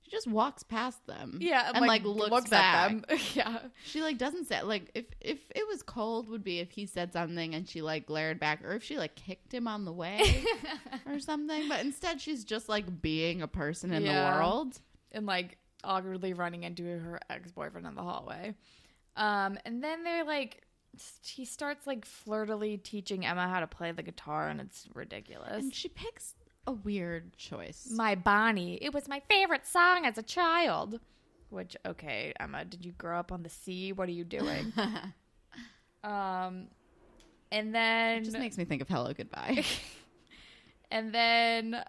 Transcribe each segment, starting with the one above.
She just walks past them. Yeah, and like looks back. at them. Yeah. She like doesn't say like if it was cold would be if he said something and she like glared back, or if she like kicked him on the way or something. But instead she's just like being a person in the world and like awkwardly running into her ex-boyfriend in the hallway. And then they're like, he starts like flirtily teaching Emma how to play the guitar, and it's ridiculous. And she picks a weird choice. My Bonnie. It was my favorite song as a child. Which, okay, Emma, did you grow up on the sea? What are you doing? And then... It just makes me think of Hello, Goodbye. And then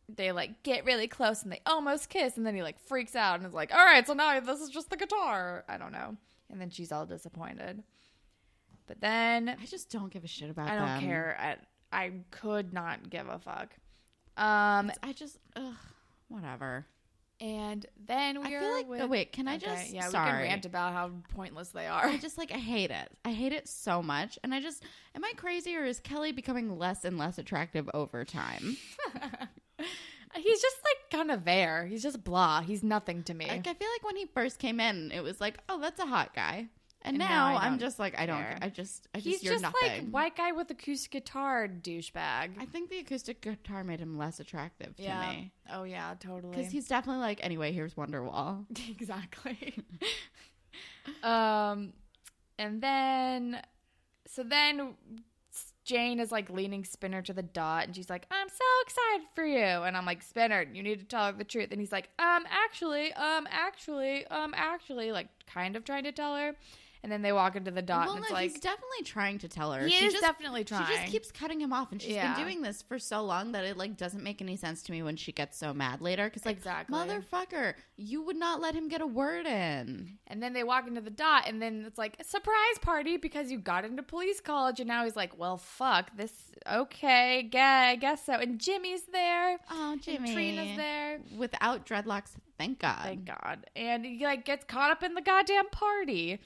they, like, get really close and they almost kiss. And then he, like, freaks out and is like, all right, so now this is just the guitar. I don't know. And then she's all disappointed. But then... I just don't give a shit about them. I don't care. I could not give a fuck. Whatever. And then we can I just... Yeah, sorry. we can rant about how pointless they are. I just, like, I hate it. I hate it so much. And am I crazy, or is Kelly becoming less and less attractive over time? He's just, like, kind of there. He's just blah. He's nothing to me. Like, I feel like when he first came in, it was like, oh, that's a hot guy. And now I'm just like, I don't care. He's you're just nothing. like white guy with acoustic guitar douchebag. I think the acoustic guitar made him less attractive to me. Oh, yeah, totally. Because he's definitely like, anyway, here's Wonderwall. Exactly. And then Jane is like leaning Spinner to the dot, and she's like, I'm so excited for you. And I'm like, Spinner, you need to tell her the truth. And he's like, actually, like kind of trying to tell her. And then they walk into the dot, and it's like... he's definitely trying to tell her. He is definitely trying. She just keeps cutting him off, and she's been doing this for so long that it, like, doesn't make any sense to me when she gets so mad later. Because, like, motherfucker, you would not let him get a word in. And then they walk into the dot, and then it's like, a surprise party because you got into police college. And now he's like, well, fuck, this... Okay, I guess so. And Jimmy's there. Oh, Jimmy. And Trina's there. Without dreadlocks, thank God. Thank God. And he, like, gets caught up in the goddamn party.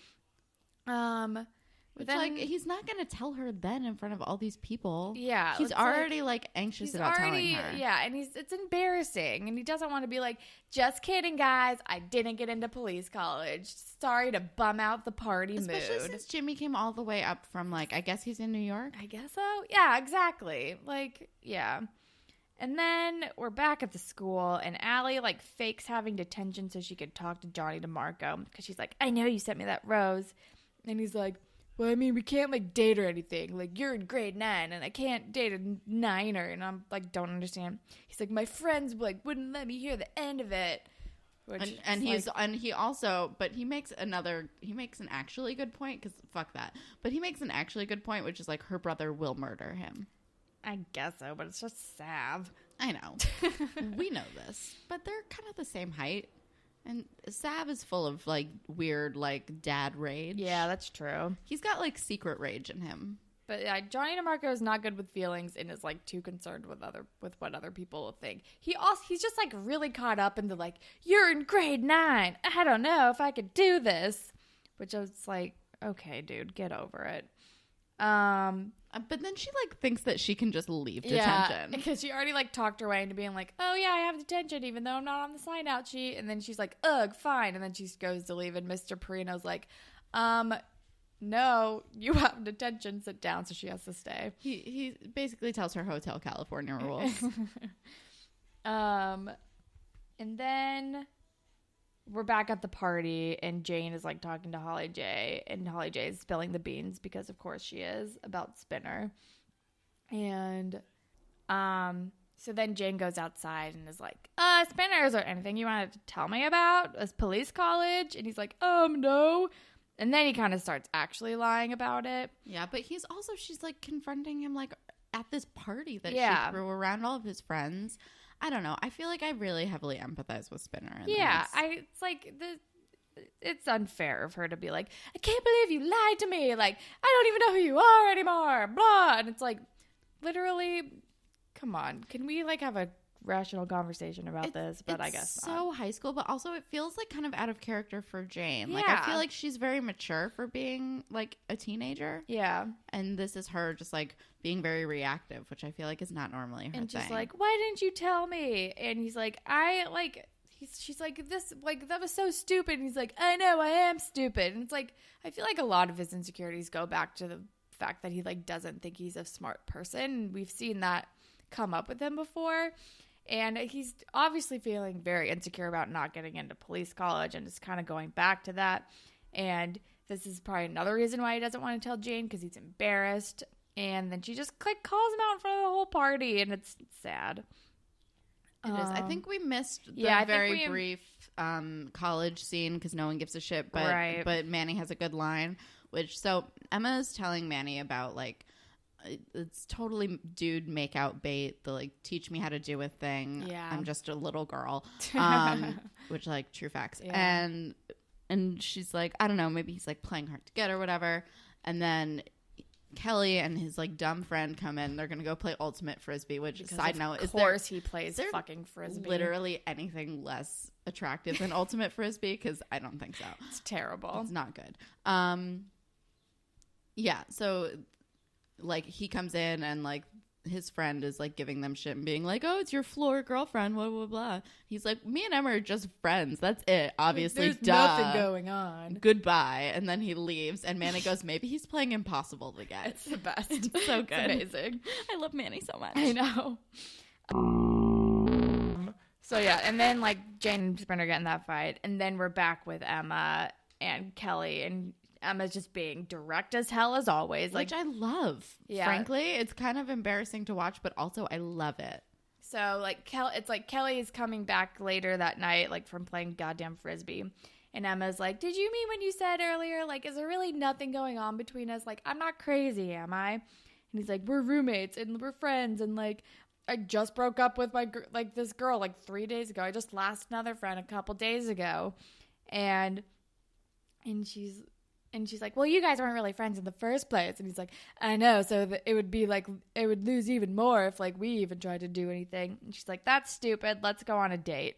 Which, like, he's not going to tell her then in front of all these people. Yeah. He's already, like, anxious about telling her. Yeah, and it's embarrassing. And he doesn't want to be like, just kidding, guys. I didn't get into police college. Sorry to bum out the party mood. Especially since Jimmy came all the way up from, like, I guess he's in New York? I guess so. Yeah, exactly. Like, yeah. And then we're back at the school, and Allie, like, fakes having detention so she could talk to Johnny DeMarco. Because she's like, I know you sent me that rose. And he's like, well, I mean, we can't, like, date or anything. Like, you're in grade 9, and I can't date a 9er. And I'm like, don't understand. He's like, my friends, like, wouldn't let me hear the end of it. Which he makes an actually good point, because fuck that. But he makes an actually good point, which is, like, her brother will murder him. I guess so, but it's just Sav. I know. We know this. But they're kind of the same height. And Sav is full of, like, weird, like, dad rage. Yeah, that's true. He's got, like, secret rage in him. But yeah, Johnny DeMarco is not good with feelings and is, like, too concerned with what other people will think. He's just, like, really caught up in the, like, you're in grade 9. I don't know if I could do this. Which I was like, okay, dude, get over it. But then she, like, thinks that she can just leave detention. Yeah, because she already, like, talked her way into being like, oh, yeah, I have detention, even though I'm not on the sign-out sheet. And then she's like, ugh, fine. And then she goes to leave, and Mr. Perino's like, no, you have detention, sit down. So she has to stay. He basically tells her Hotel California rules. And then... we're back at the party, and Jane is, like, talking to Holly J, and Holly J is spilling the beans, because, of course, she is, about Spinner. And, so then Jane goes outside and is like, Spinner, is there anything you wanted to tell me about? Is police college? And he's like, no. And then he kind of starts actually lying about it. Yeah, but she's, like, confronting him, like, at this party that she threw around all of his friends. I don't know. I feel like I really heavily empathize with Spinner. It's like it's unfair of her to be like, I can't believe you lied to me. Like, I don't even know who you are anymore. Blah. And it's like, literally, come on. Can we, like, have a rational conversation about this? But I guess so not. High school, but also it feels like kind of out of character for Jane. Like, I feel like she's very mature for being, like, a teenager. Yeah. And this is her just, like, being very reactive, which I feel like is not normally her thing. And just like, why didn't you tell me? And he's like, I, like, she's like, this, like, that was so stupid. And he's like, I know, I am stupid. And it's like, I feel like a lot of his insecurities go back to the fact that he, like, doesn't think he's a smart person. We've seen that come up with him before. And he's obviously feeling very insecure about not getting into police college and just kind of going back to that. And this is probably another reason why he doesn't want to tell Jane, because he's embarrassed. And then she just, like, calls him out in front of the whole party, and it's sad. It is. I think we missed the very brief college scene because no one gives a shit. But Manny has a good line, so Emma is telling Manny about, like, it's totally dude makeout bait. The, like, teach me how to do a thing. Yeah. I'm just a little girl. Which, like, true facts. Yeah. And she's like, I don't know, maybe he's, like, playing hard to get or whatever. And then Kelly and his, like, dumb friend come in. They're going to go play ultimate frisbee, which, because side note, of course he plays fucking frisbee. Literally anything less attractive than ultimate frisbee? Because I don't think so. It's terrible. It's not good. Yeah, so, like, he comes in and, like, his friend is, like, giving them shit and being like, oh, it's your floor girlfriend, blah, blah, blah. He's like, me and Emma are just friends. That's it. Obviously, there's nothing going on. Goodbye. And then he leaves, and Manny goes, maybe he's playing impossible to get. It's the best. It's so good. It's amazing. I love Manny so much. I know. So, yeah, and then, like, Jane and Spinner get in that fight, and then we're back with Emma and Kelly, and Emma's just being direct as hell as always. Which I love. Yeah. Frankly, it's kind of embarrassing to watch, but also I love it. So, like, it's like Kelly is coming back later that night, like, from playing goddamn frisbee. And Emma's like, did you mean when you said earlier, like, is there really nothing going on between us? Like, I'm not crazy, am I? And he's like, we're roommates and we're friends. And, like, I just broke up with this girl, like, 3 days ago. I just lost another friend a couple days ago. And she's like, well, you guys weren't really friends in the first place. And he's like, I know. So it would be like, it would lose even more if, like, we even tried to do anything. And she's like, that's stupid. Let's go on a date.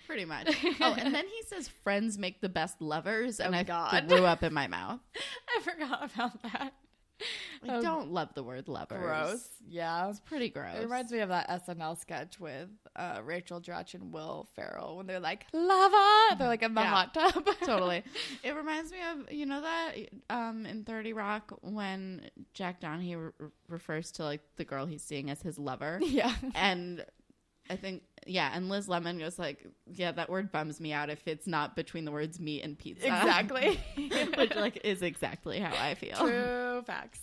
Pretty much. Oh, and then he says friends make the best lovers. And I God. threw up in my mouth. I forgot about that. I don't love the word lovers. Gross. Yeah. It's pretty gross. It reminds me of that SNL sketch with Rachel Dratch and Will Ferrell when they're like, lover. They're like in the hot tub. Totally. It reminds me of, you know that in 30 Rock when Jack Donaghy refers to, like, the girl he's seeing as his lover. Yeah. And I think, and Liz Lemon goes like, yeah, that word bums me out if it's not between the words meat and pizza. Exactly. Which, like, is exactly how I feel. True facts.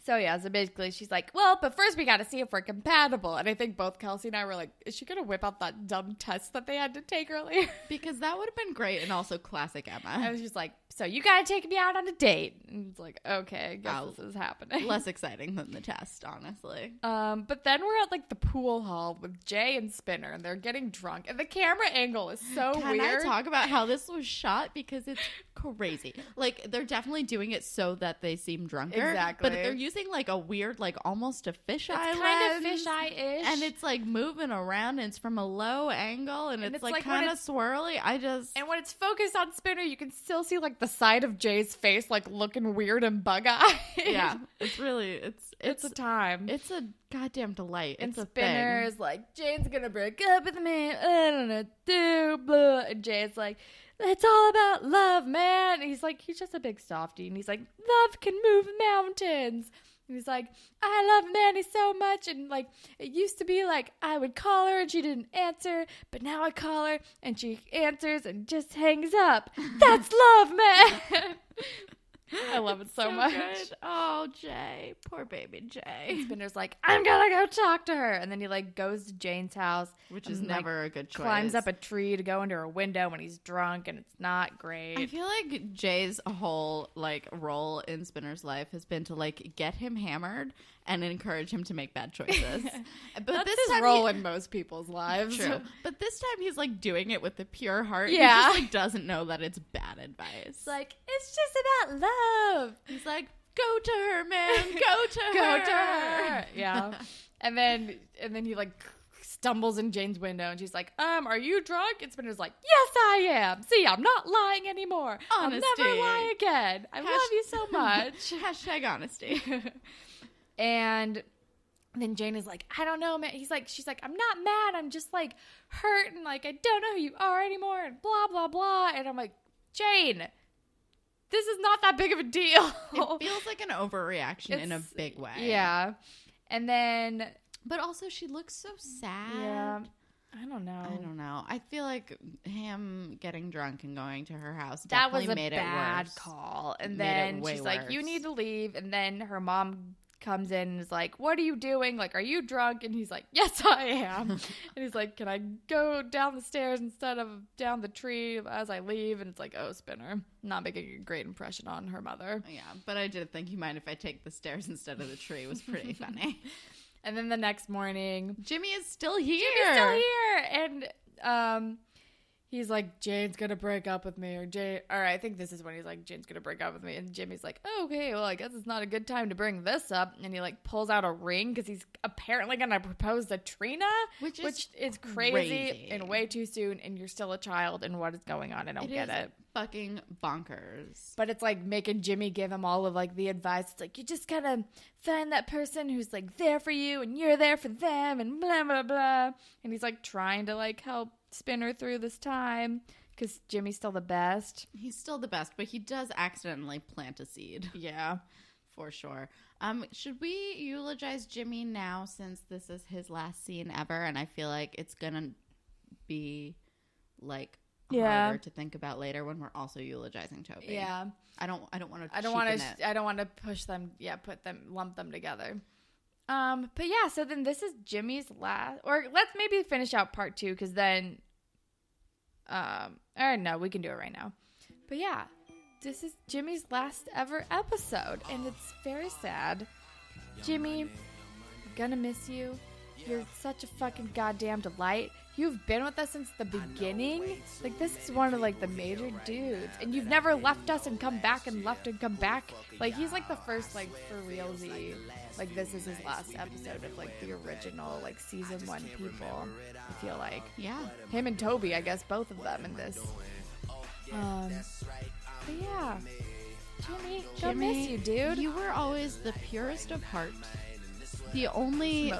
So basically she's like, well, but first we got to see if we're compatible. And I think both Kelsey and I were like, is she going to whip out that dumb test that they had to take earlier? Because that would have been great and also classic Emma. I was just like, so you got to take me out on a date. And it's like, okay, I guess this is happening. Less exciting than the test, honestly. But then we're at, like, the pool hall with Jay and Spinner, and they're getting drunk. And the camera angle is so weird. Can I talk about how this was shot? Because it's crazy. Like, they're definitely doing it so that they seem drunker. Exactly. But they're using, like, a weird, like, almost a fisheye lens. Kind of fisheye-ish. And it's, like, moving around, and it's from a low angle, and it's like kind of swirly. And when it's focused on Spinner, you can still see, like, the side of Jay's face, like, looking weird and bug-eyed. Yeah. It's really, it's a time. It's a goddamn delight. And it's a Spinner's thing. like, Jane's gonna break up with me. I don't know what to do. Blah. And Jay's like, it's all about love, man. And he's like, he's just a big softie. And he's like, love can move mountains. And he's like, I love Manny so much. And, like, it used to be like I would call her and she didn't answer. But now I call her and she answers and just hangs up. That's love, man. I love it so much. Good. Oh, Jay. Poor baby Jay. And Spinner's like, I'm gonna go talk to her. And then he, like, goes to Jane's house. Which is never a good choice. Climbs up a tree to go into her window when he's drunk, and it's not great. I feel like Jay's whole, like, role in Spinner's life has been to, like, get him hammered and encourage him to make bad choices. But that's this his time rove in most people's lives. True. But this time he's, like, doing it with a pure heart. Yeah. He just, like, doesn't know that it's bad advice. It's like, it's just about love. He's like, go to her, man. Go to her. Go to her. Yeah. And then he, like, stumbles in Jane's window, and she's like, are you drunk? And Spinner's like, yes, I am. See, I'm not lying anymore. Honesty. I'll never lie again. I love you so much. Hashtag honesty. And And then Jane is like, I don't know, man. She's like, I'm not mad. I'm just like hurt. And like, I don't know who you are anymore. And blah, blah, blah. And I'm like, Jane, this is not that big of a deal. It feels like an overreaction in a big way. Yeah. And then. But also she looks so sad. Yeah. I don't know. I feel like him getting drunk and going to her house definitely made it worse. That was a bad call. And then she's like, you need to leave. And then her mom comes in and is like, what are you doing? Like, are you drunk? And he's like, yes, I am. And he's like, can I go down the stairs instead of down the tree as I leave? And it's like, oh, Spinner. Not making a great impression on her mother. Yeah, but I did think, you mind if I take the stairs instead of the tree? It was pretty funny. And then the next morning, Jimmy is still here. And he's like, Jane's gonna break up with me, or I think this is when he's like, Jane's gonna break up with me, and Jimmy's like, oh, okay, well, I guess it's not a good time to bring this up. And he like pulls out a ring because he's apparently gonna propose to Trina, which is crazy and way too soon, and you're still a child, and what is going on? I don't get it. Fucking bonkers. But it's like making Jimmy give him all of like the advice. It's like, you just gotta find that person who's like there for you and you're there for them and blah blah blah. And he's like trying to like help Spinner through this time because Jimmy's still the best. He's still the best, but he does accidentally plant a seed. Yeah, for sure. Should we eulogize Jimmy now, since this is his last scene ever, and I feel like it's gonna be like harder to think about later when we're also eulogizing Toby. Yeah. I don't want to push them, lump them together. But yeah, so then this is Jimmy's last, or let's maybe finish out part 2, because then or no, we can do it right now. But yeah, this is Jimmy's last ever episode, and it's very sad. Jimmy, I'm gonna miss you. You're such a fucking goddamn delight. You've been with us since the beginning. Like, this is one of, like, the major dudes. And you've never left us and come back and left and come back. Like, he's, like, the first, like, for realsy. Like, this is his last episode of, like, the original, like, season 1 people, I feel like. Yeah. Him and Toby, I guess, both of them in this. But yeah. Jimmy, don't miss you, dude. You were always the purest of heart. The only...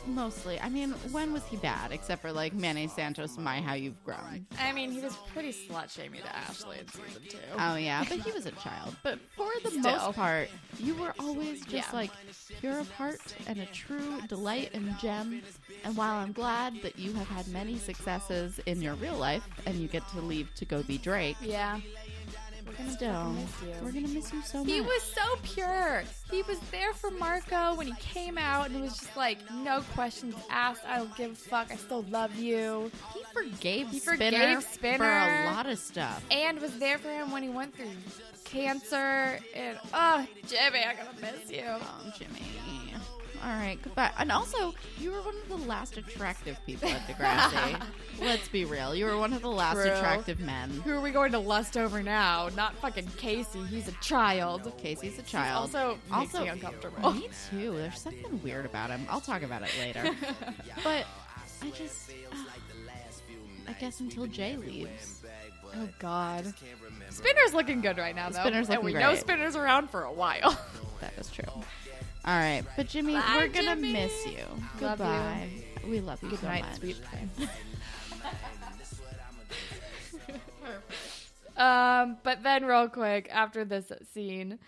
Mostly. I mean, when was he bad? Except for, like, Manny Santos, My How You've Grown. I mean, he was pretty slut-shamey to Ashley in season 2. Oh, yeah. But he was a child. But for the most part, you were always just, like, pure of heart and a true delight and gem. And while I'm glad that you have had many successes in your real life and you get to leave to go be Drake... Yeah. We're gonna miss you so much. He was so pure. He was there for Marco when he came out, and it was just like, no questions asked. I don't give a fuck. I still love you. He forgave Spinner for a lot of stuff, and was there for him when he went through cancer. And Jimmy, I gotta miss you. Oh, Jimmy. All right, goodbye. And also, you were one of the last attractive people at Degrassi. Let's be real. You were one of the last attractive men. Who are we going to lust over now? Not fucking Casey. He's a child. Casey's a child. Also makes me uncomfortable. Me too. There's something weird about him. I'll talk about it later. But I just... I guess until Jay leaves. Oh, God. Spinner's looking good right now, though. Spinner's looking great. And we know Spinner's around for a while. That is true. All right, but Jimmy, we're gonna miss you. Goodbye. We love you. Good night, sweet prince. But then real quick after this scene,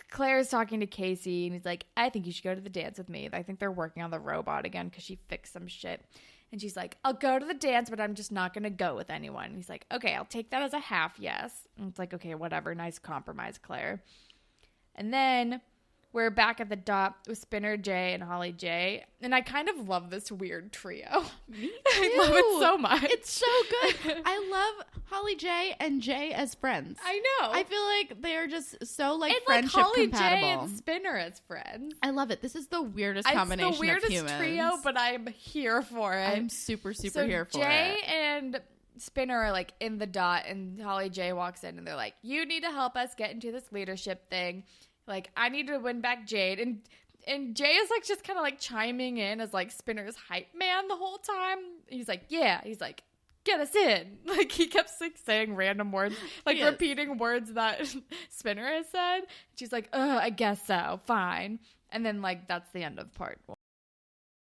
Claire's talking to Casey, and he's like, I think you should go to the dance with me. I think they're working on the robot again because she fixed some shit. And she's like, I'll go to the dance, but I'm just not going to go with anyone. And he's like, okay, I'll take that as a half yes. And it's like, okay, whatever. Nice compromise, Claire. And then we're back at the dot with Spinner J and Holly J. And I kind of love this weird trio. Me too. I love it so much. It's so good. I love Holly J and Jay as friends. I know. I feel like they're just so like and friendship like Holly compatible. J and Spinner as friends. I love it. This is the weirdest combination of humans. It's the weirdest trio, but I'm here for it. I'm super here for it. Jay and Spinner are like in the dot, and Holly J walks in, and they're like, you need to help us get into this leadership thing. Like, I need to win back Jade. And Jay is, like, just kind of, like, chiming in as, like, Spinner's hype man the whole time. He's like, yeah. He's like, get us in. Like, he kept like saying random words, like Yes. repeating words that Spinner has said. She's like, I guess so, fine. And then like that's the end of part 1.